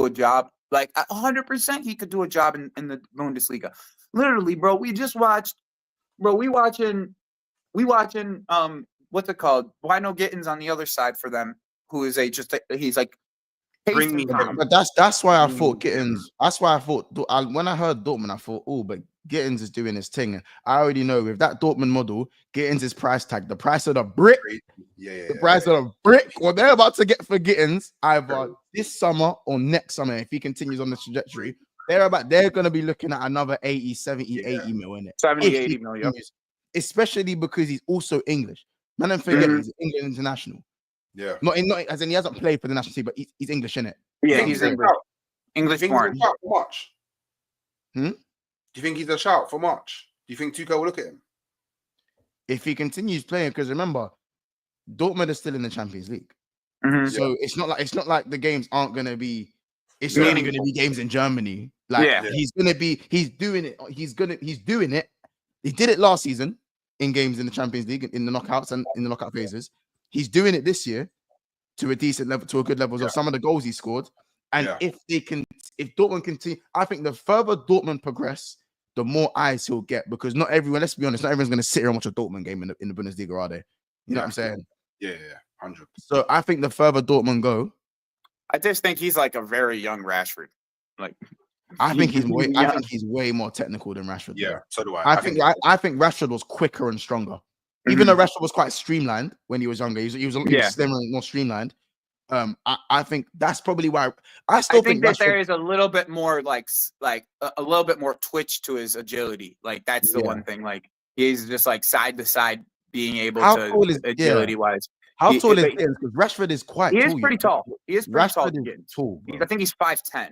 Speaker 3: a job? Like 100%, he could do a job in the Bundesliga. Literally, bro. We watching what's it called? Wino Gittins on the other side for them, who is he's like.
Speaker 1: Bring me down. But that's why I thought Gittins. That's why I thought when I heard Dortmund, I thought, oh, but Gittins is doing his thing. I already know with that Dortmund model, Gittins is price tag. The price of the brick, the price of the brick, what they're about to get for Gittins, either this summer or next summer, if he continues on this trajectory, they're going to be looking at another 80, 70, 80 mil in it.
Speaker 3: 70, 80 mil, yep.
Speaker 1: Especially because he's also English. Man, don't forget he's England international.
Speaker 4: Yeah.
Speaker 1: Not as in he hasn't played for the national team, but he's English in it.
Speaker 3: Yeah, he's English. English born.
Speaker 4: Do you think he's a shout for March? Do you think Tuchel will look at him?
Speaker 1: If he continues playing, because remember, Dortmund is still in the Champions League. So it's not like the games aren't gonna be. It's only gonna be games in Germany. Like he's doing it. He's doing it. He did it last season in games in the Champions League, in the knockouts and in the knockout phases. He's doing it this year to a decent level, to a good level. Of some of the goals he scored. And if Dortmund continue, I think the further Dortmund progress, the more eyes he'll get, because not everyone, let's be honest, not everyone's going to sit here and watch a Dortmund game in the Bundesliga, are they? You know what I'm saying?
Speaker 4: Yeah, 100%.
Speaker 1: So I think the further Dortmund go,
Speaker 3: I just think he's like a very young Rashford. Like,
Speaker 1: I think he's way more technical than Rashford.
Speaker 4: Yeah, so do I.
Speaker 1: I think Rashford was quicker and stronger. Even though Rashford was quite streamlined when he was younger, he was slimmer and more streamlined. I think that's probably why I think
Speaker 3: that there is a little bit more like a little bit more twitch to his agility. Like that's the one thing. Like he's just like side to side being able to agility wise.
Speaker 1: How tall is he? Because Rashford is quite tall.
Speaker 3: He is pretty tall. He is pretty tall.
Speaker 1: Is tall,
Speaker 3: I think he's 5'10",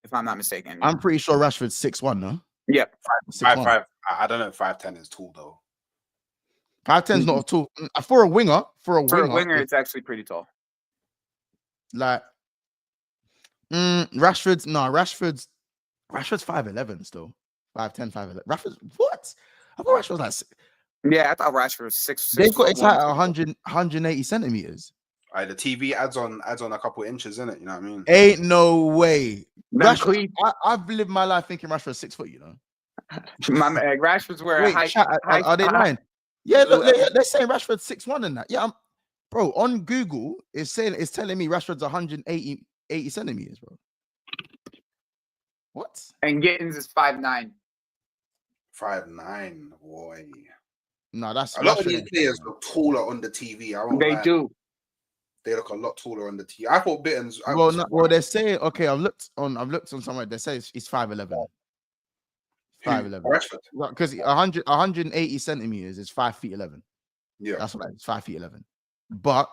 Speaker 3: if I'm not mistaken.
Speaker 1: I'm pretty sure Rashford's 6'1", no?
Speaker 3: Yeah.
Speaker 4: 5'5". I don't know if 5'10" is tall though.
Speaker 1: 5'10" is not tall. For a winger,
Speaker 3: it's actually pretty tall.
Speaker 1: Like Rashford's 5'11" still. 5'10", 5'11". Rashford's what? I thought Rashford was like
Speaker 3: I thought Rashford was 6'6".
Speaker 1: They've got it at 180 centimeters.
Speaker 4: The TV adds on a couple inches in it, you know what I mean?
Speaker 1: Ain't no way. Rashford, I've lived my life thinking Rashford's 6 foot, you know.
Speaker 3: My man, Rashford's wearing
Speaker 1: are they lying? Yeah, look, they're saying Rashford's 6'1" and that. Yeah, bro, on Google, it's telling me Rashford's 180 centimeters, bro. What?
Speaker 3: And Gittins is 5'9".
Speaker 4: 5'9", boy.
Speaker 1: No, that's
Speaker 4: a lot of these players look taller on the TV.
Speaker 3: They do.
Speaker 4: They look a lot taller on the TV. I thought Bittens.
Speaker 1: Well, they're saying I've looked on somewhere. They say he's 5'11". 5'11". Because 180 centimeters is 5'11".
Speaker 4: Yeah,
Speaker 1: that's what it's 5'11". But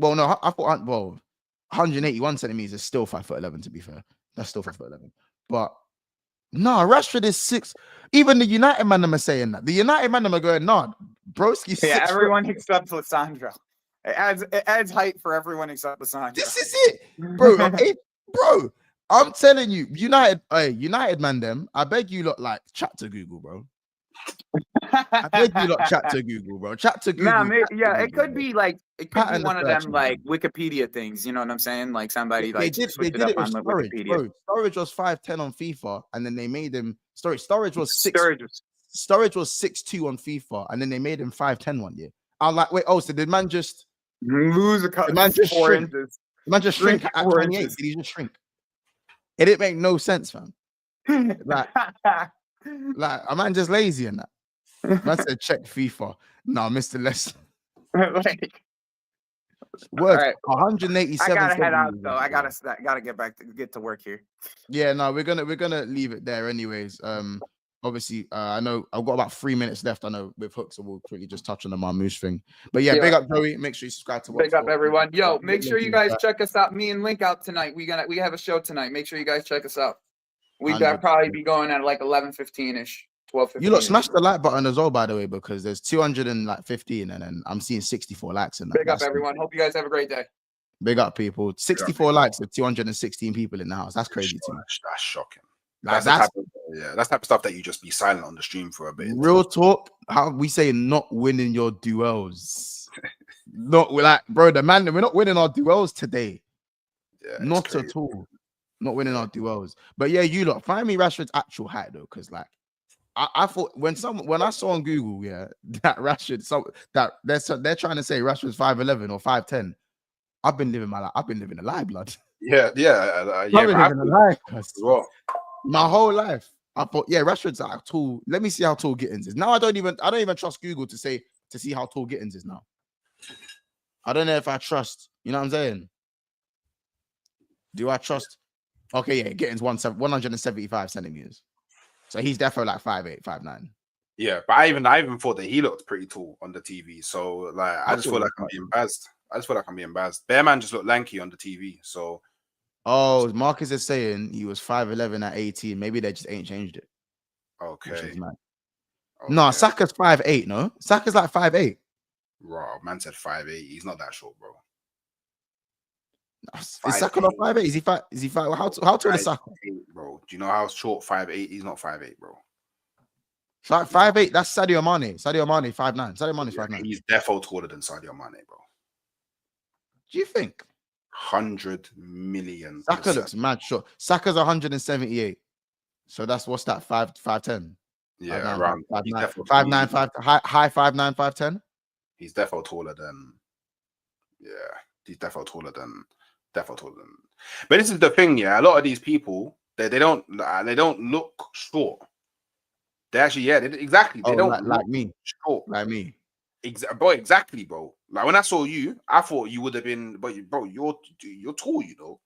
Speaker 1: I thought 181 centimeters is still 5'11". To be fair, that's still 5'11". But no, Rashford is 6. Even the United man are saying that. The United man are going, nah, broski.
Speaker 3: Yeah, everyone except Lissandro. It adds height for everyone except Lissandro.
Speaker 1: This is it, bro. Bro, I'm telling you, United man, them. I beg you, lot like chat to Google, bro. I beg you, lot chat to Google, bro. Chat to Google.
Speaker 3: It could be like one of them like Wikipedia things. You know what I'm saying? Like somebody like
Speaker 1: they did it with Storage, bro. Storage was 5'10" on FIFA, and then they made him Storage was 6. Storage was 6'2" on FIFA, and then they made him 5'10" one year. I'm like, wait, so did man just
Speaker 3: lose a couple?
Speaker 1: Man just
Speaker 3: 4
Speaker 1: shrink.
Speaker 3: inches.
Speaker 1: Man just shrink at 28. Did he just shrink? It didn't make no sense, fam. Like a man just lazy in that. Man said check FIFA. No, Mr. Lester. Word, right. 187.
Speaker 3: I gotta head out though. I gotta get to work here.
Speaker 1: Yeah, no, we're gonna leave it there anyways. Obviously, I know I've got about 3 minutes left. I know with Hook, so we'll quickly just touch on the Marmoush thing. But yeah, big up Joey. Make sure you subscribe to
Speaker 3: Big up everyone. Yo, make sure you guys check us out. Me and Link out tonight. We have a show tonight. Make sure you guys check us out. We gotta probably be going at like 11:15ish. 12:15.
Speaker 1: You lot smash the like button as well, by the way, because there's 215 and then I'm seeing 64 likes in that.
Speaker 3: Big up everyone. Hope you guys have a great day.
Speaker 1: Big up people. 64 likes with 216 people in the house. That's crazy to me.
Speaker 4: That's shocking. That's the type of stuff that you just be silent on the stream for a bit.
Speaker 1: Real talk. How we say not winning your duels. Not like, bro, we're not winning our duels today. Yeah, not at all. Not winning our duels. But yeah, you lot find me Rashford's actual height though, because like I thought when I saw on Google, that Rashford, that they're trying to say Rashford's 5'11" or 5'10". I've been living my life. I've been living a lie, blood.
Speaker 4: I've been
Speaker 1: living a lie as well. My whole life. I thought, yeah, Rashford's like tall. Let me see how tall Gittins is. Now I don't even trust Google to see how tall Gittins is now. I don't know if I trust, you know what I'm saying? Do I trust? Okay, yeah, Gittins 175 centimeters. So he's definitely like 5'8", 5'9".
Speaker 4: Yeah, but I even thought that he looked pretty tall on the TV. So like I just feel like I'm being embarrassed. Bear man just looked lanky on the TV. So
Speaker 1: Marcus is saying he was 5'11" at 18. Maybe they just ain't changed it.
Speaker 4: Okay.
Speaker 1: No, Saka's 5'8", no? Saka's like 5'8".
Speaker 4: Raw, man said 5'8". He's not that short, bro.
Speaker 1: Is Saka not 5'8"? Is he 5'? How tall is Saka?
Speaker 4: Bro, do you know how short 5'8"? He's not 5'8", bro.
Speaker 1: 5'8", that's Sadio Mane. Sadio Mane, 5'9". Sadio Mane's 5'9".
Speaker 4: He's defo taller than Sadio Mane, bro.
Speaker 1: Do you think?
Speaker 4: 100 million.
Speaker 1: Saka looks mad short. Saka's 178. So what's that? 5'10".
Speaker 4: Yeah, around
Speaker 1: 5'9", high 5'9", 5'10".
Speaker 4: He's defo taller than. Yeah, he's defo taller than. But this is the thing, yeah. A lot of these people, they don't look short. They actually, exactly. They don't
Speaker 1: like me.
Speaker 4: Short.
Speaker 1: Like me.
Speaker 4: Exactly, bro. Like when I saw you, I thought you would have been, but bro, you're tall, you know.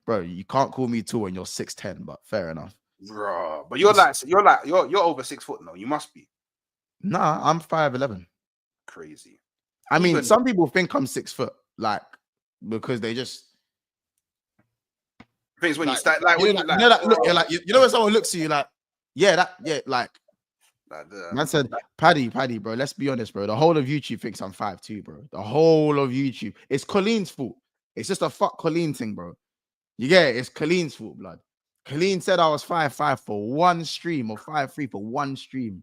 Speaker 1: Bro, you can't call me tall when you're 6'10", but fair enough.
Speaker 4: Bro, but you're over 6 foot now. You must be.
Speaker 1: Nah, I'm 5'11".
Speaker 4: Crazy.
Speaker 1: I mean, some people think I'm 6 foot, like because they just.
Speaker 4: Things when
Speaker 1: like,
Speaker 4: you start, like when you
Speaker 1: know that look, you're like, you know when someone looks at you like, like. Man said, Paddy, bro. Let's be honest, bro. The whole of YouTube thinks I'm 5'2", bro. The whole of YouTube. It's Colleen's fault. It's just a fuck Colleen thing, bro. You get it? It's Colleen's fault, blood. Colleen said I was 5'5" for one stream or 5'3" for one stream,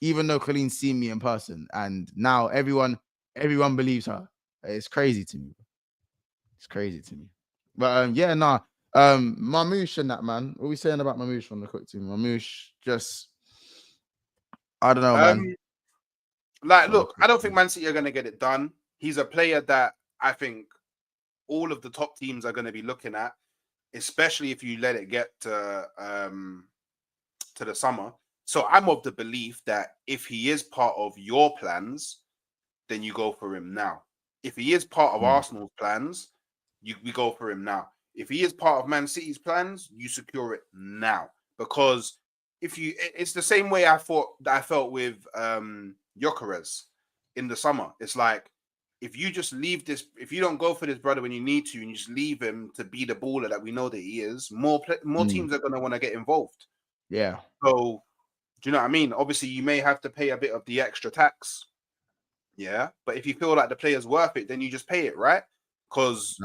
Speaker 1: even though Colleen's seen me in person, and now everyone believes her. It's crazy to me. It's crazy to me. But Marmoush and that, man. What are we saying about Marmoush on the cook team? Marmoush just. I don't know, man.
Speaker 4: Look, I don't think Man City are going to get it done. He's a player that I think all of the top teams are going to be looking at, especially if you let it get to the summer. So I'm of the belief that if he is part of your plans, then you go for him now. If he is part of Arsenal's plans, we go for him now. If he is part of Man City's plans, you secure it now. Because it's the same way I felt with Gyökeres in the summer. It's like if you just leave this, if you don't go for this brother when you need to, and you just leave him to be the baller that we know that he is, more teams are going to want to get involved.
Speaker 1: Yeah.
Speaker 4: So do you know what I mean? Obviously, you may have to pay a bit of the extra tax. Yeah, but if you feel like the player's worth it, then you just pay it, right? Because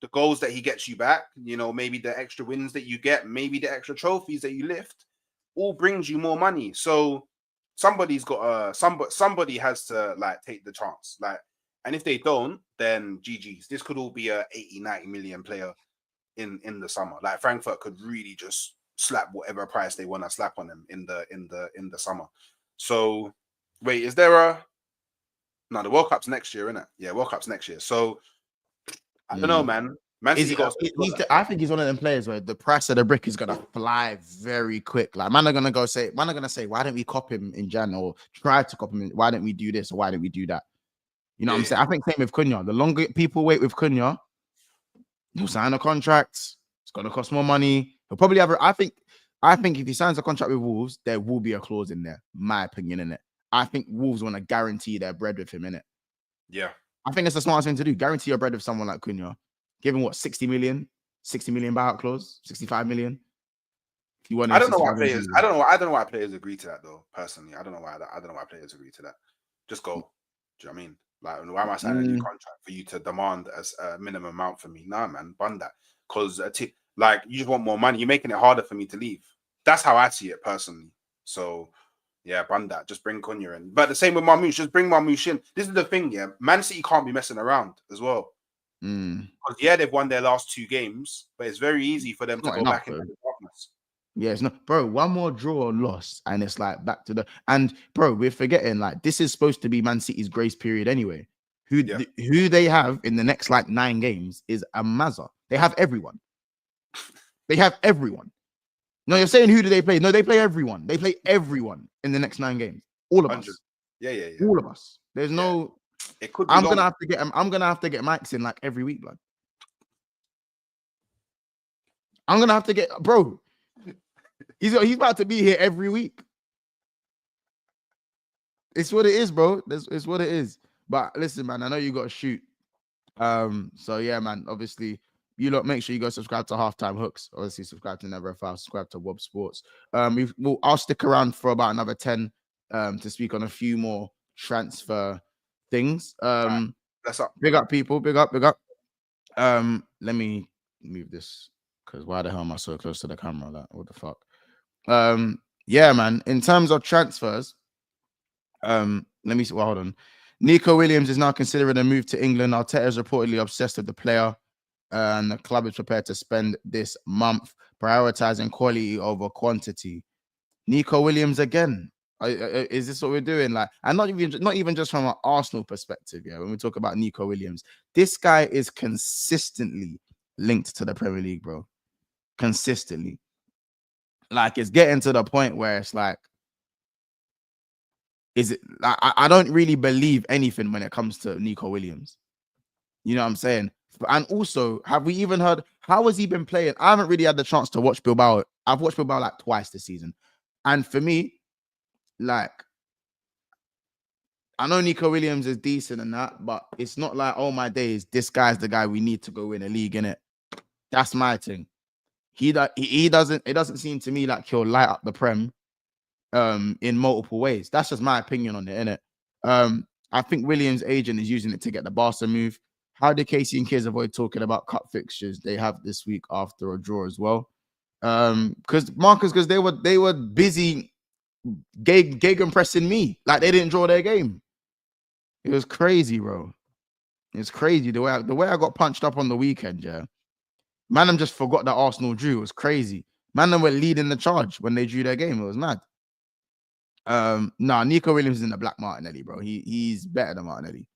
Speaker 4: the goals that he gets you back, you know, maybe the extra wins that you get, maybe the extra trophies that you lift, all brings you more money. So somebody has to like take the chance, like, and if they don't, then GG's. This could all be a 80-90 million player in the summer. Like Frankfurt could really just slap whatever price they want to slap on him in the summer. So wait, is there the World Cup's next year, isn't it? Yeah, World Cup's next year. So I don't know, man. I
Speaker 1: think he's one of them players where the price of the brick is gonna fly very quick. Like man are gonna say, why don't we cop him in Jan, or try to cop him in, why don't we do this or why don't we do that? You know what I'm saying? I think same with Cunha. The longer people wait with Cunha, he'll sign a contract. It's gonna cost more money. He'll probably have. I think if he signs a contract with Wolves, there will be a clause in there. My opinion, in it. I think Wolves want to guarantee their bread with him, in it.
Speaker 4: Yeah.
Speaker 1: I think it's the smartest thing to do. Guarantee your bread with someone like Cunha. Give him what, 60 million buyout clause, 65 million. If you want,
Speaker 4: I don't know why players. I don't know why players agree to that though. Personally, I don't know why players agree to that. Just go. Do you know what I mean? Like, why am I signing a new contract for you to demand a minimum amount for me? Nah, man, bun that. Because like you just want more money. You're making it harder for me to leave. That's how I see it personally. So. Yeah, bun that. Just bring Cunha in. But the same with Marmoush. Just bring Marmoush in. This is the thing, yeah. Man City can't be messing around as well. Because they've won their last 2 games, but it's very easy for them to go back into the darkness.
Speaker 1: Yeah, it's not, bro. One more draw or loss, and it's like back to the. And bro, we're forgetting like this is supposed to be Man City's grace period anyway. Who they have in the next like 9 games is a Mazza. They have everyone. No, you're saying who do they play? No, they play everyone. They play everyone in the next 9 games. All of
Speaker 4: 100.
Speaker 1: us.
Speaker 4: Yeah.
Speaker 1: All of us. There's no.
Speaker 4: It could be
Speaker 1: I'm gonna have to get him. I'm gonna have to get Max in like every week, blood. I'm gonna have to get bro. He's about to be here every week. It's what it is, bro. It's what it is. But listen, man, I know you got to shoot. So yeah, man. Obviously, you lot make sure you go subscribe to Halftime Hooks. Obviously, subscribe to Never FL, subscribe to Wob Sports. I'll stick around for about another 10 to speak on a few more transfer things.
Speaker 4: That's up.
Speaker 1: Big up, people. Big up. Let me move this because why the hell am I so close to the camera? Like, what the fuck? Yeah, man. In terms of transfers, let me see. Well, hold on. Nico Williams is now considering a move to England. Arteta is reportedly obsessed with the player, and the club is prepared to spend this month prioritizing quality over quantity. Nico Williams again. Is this what we're doing? Like, and not even just from an Arsenal perspective. Yeah, when we talk about Nico Williams, this guy is consistently linked to the Premier League, bro. Consistently, like it's getting to the point where it's like, is it? I don't really believe anything when it comes to Nico Williams. You know what I'm saying? And also, have we even heard how has he been playing? I haven't really had the chance to watch Bilbao. I've watched Bilbao like twice this season, and for me, like, I know Nico Williams is decent and that, but it's not like, oh my days, this guy's the guy we need to go win a league, innit? That's my thing. He doesn't. It doesn't seem to me like he'll light up the Prem, in multiple ways. That's just my opinion on it, innit? I think Williams' agent is using it to get the Barca move. How did Casey and Kids avoid talking about cup fixtures they have this week after a draw as well? Because they were busy gegenpressing me, like they didn't draw their game. It was crazy, bro. It's crazy the way I got punched up on the weekend. Yeah, man, them just forgot that Arsenal drew. It was crazy. Man, them were leading the charge when they drew their game. It was mad. Nah, Nico Williams is in the black Martinelli, bro. He's better than Martinelli.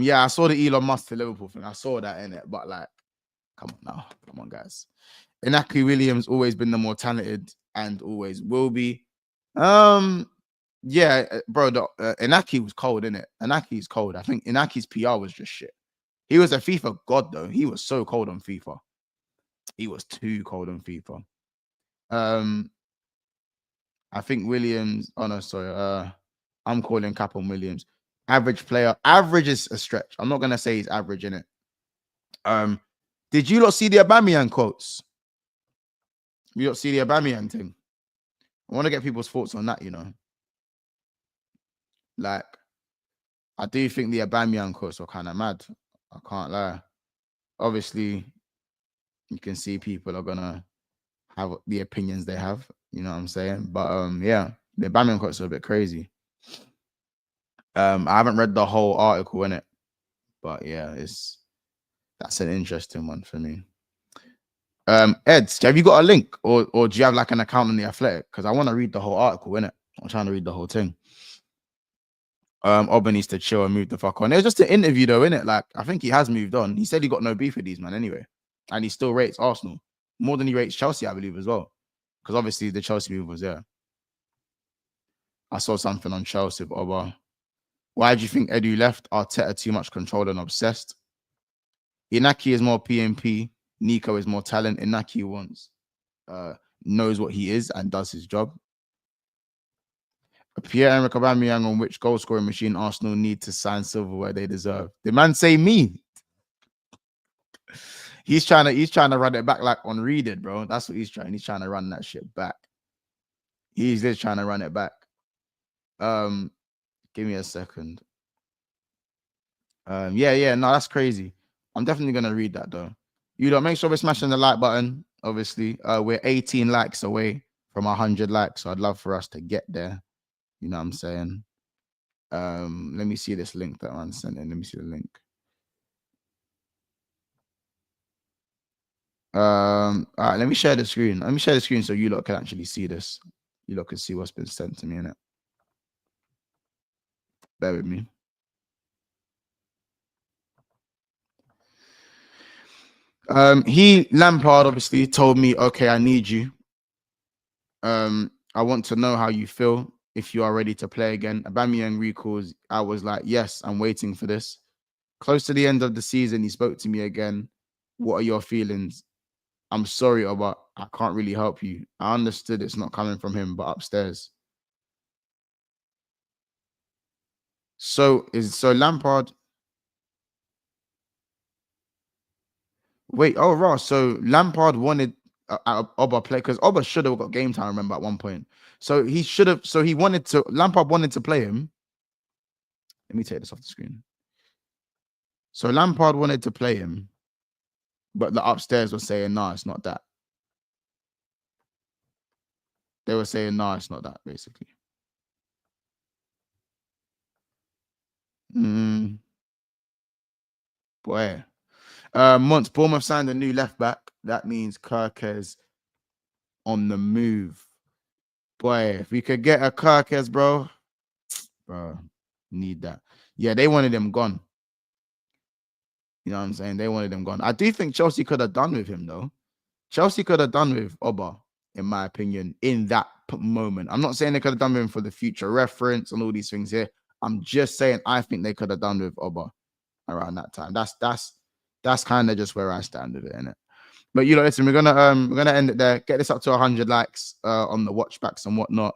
Speaker 1: Yeah, I saw the Elon Musk to Liverpool thing. I saw that in it, but like, come on, guys. Inaki Williams always been the more talented and always will be. Yeah, bro. Inaki was cold, innit? Inaki's cold. I think Inaki's PR was just shit. He was a FIFA god, though. He was so cold on FIFA. He was too cold on FIFA. I think Williams. Oh no, sorry. I'm calling Cap on Williams. Average player. Average is a stretch. I'm not gonna say he's average in it. Did you not see the Aubameyang quotes? You don't see the Aubameyang thing? I want to get people's thoughts on that. You know, like I do think the Aubameyang quotes were kind of mad. I can't lie. Obviously, you can see people are gonna have the opinions they have. You know what I'm saying? But yeah, the Aubameyang quotes are a bit crazy. I haven't read the whole article in it, but yeah, that's an interesting one for me. Ed, have you got a link or do you have like an account on the Athletic? Because I want to read the whole article in it. I'm trying to read the whole thing. Auburn needs to chill and move the fuck on. It was just an interview though, innit? Like I think he has moved on. He said he got no beef with these man anyway, and he still rates Arsenal more than he rates Chelsea, I believe, as well. Because obviously the Chelsea move was there. I saw something on Chelsea, but why do you think Edu left? Arteta too much control and obsessed. Inaki is more PMP. Nico is more talent. Inaki knows what he is and does his job. Pierre-Emerick Aubameyang on which goal scoring machine Arsenal need to sign silverware they deserve. The man say me. He's trying to run it back like on Reeded, bro. That's what he's trying. He's trying to run that shit back. He's just trying to run it back. Give me a second. Yeah, no, that's crazy. I'm definitely gonna read that though. You don't make sure we're smashing the like button. Obviously, we're 18 likes away from 100 likes, so I'd love for us to get there. You know what I'm saying? Let me see this link that I'm sending. Let me see the link. All right, let me share the screen. Let me share the screen so you lot can actually see this. You lot can see what's been sent to me in it. Bear with me. Lampard obviously told me, okay, I need you. I want to know how you feel if you are ready to play again. Aubameyang recalls, I was like, yes, I'm waiting for this. Close to the end of the season, he spoke to me again. What are your feelings? I'm sorry, but I can't really help you. I understood it's not coming from him, but upstairs. So Lampard. Wait, oh Ross. So Lampard wanted Oba play because Oba should have got game time. I remember at one point. So he should have. So he wanted to. Lampard wanted to play him. Let me take this off the screen. So Lampard wanted to play him, but the upstairs was saying, "No, it's not that." They were saying, "No, it's not that." Basically. Boy. Once Bournemouth signed a new left back, that means Kirkes on the move. Boy, if we could get a Kirkes, bro, need that. Yeah, they wanted him gone. You know what I'm saying? They wanted him gone. I do think Chelsea could have done with him, though. Chelsea could have done with Oba, in my opinion, in that moment. I'm not saying they could have done with him for the future reference and all these things here. I'm just saying I think they could have done with Oba around that time. That's kind of just where I stand with it, innit? But you know, listen, we're gonna end it there. Get this up to 100 likes on the watchbacks and whatnot.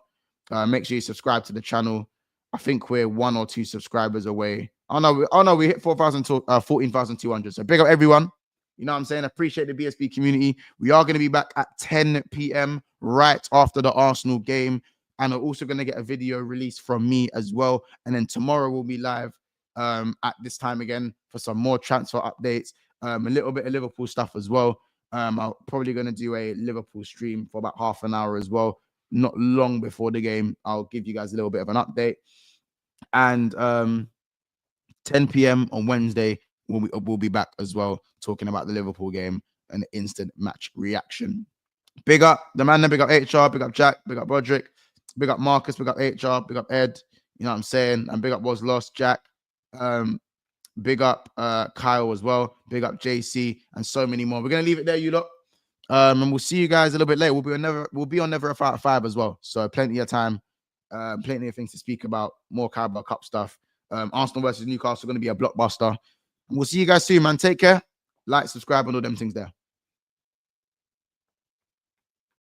Speaker 1: Make sure you subscribe to the channel. I think we're 1 or 2 subscribers away. Oh no, we hit 14,200. So big up everyone. You know what I'm saying? Appreciate the BSB community. We are going to be back at 10 p.m. right after the Arsenal game. And we're also going to get a video released from me as well. And then tomorrow we'll be live at this time again for some more transfer updates, a little bit of Liverpool stuff as well. I'm probably going to do a Liverpool stream for about half an hour as well. Not long before the game, I'll give you guys a little bit of an update. And 10 p.m. on Wednesday, we'll be back as well, talking about the Liverpool game and the instant match reaction. Big up the man, big up HR, big up Jack, big up Broderick, big up Marcus, big up HR, big up Ed. You know what I'm saying? And big up Was Lost, Jack. Big up Kyle as well. Big up JC and so many more. We're gonna leave it there, you lot. And we'll see you guys a little bit later. We'll be on Never a Fight at 5 as well. So plenty of time, plenty of things to speak about. More Carabao Cup stuff. Arsenal versus Newcastle going to be a blockbuster. And we'll see you guys soon, man. Take care. Like, subscribe, and all them things there.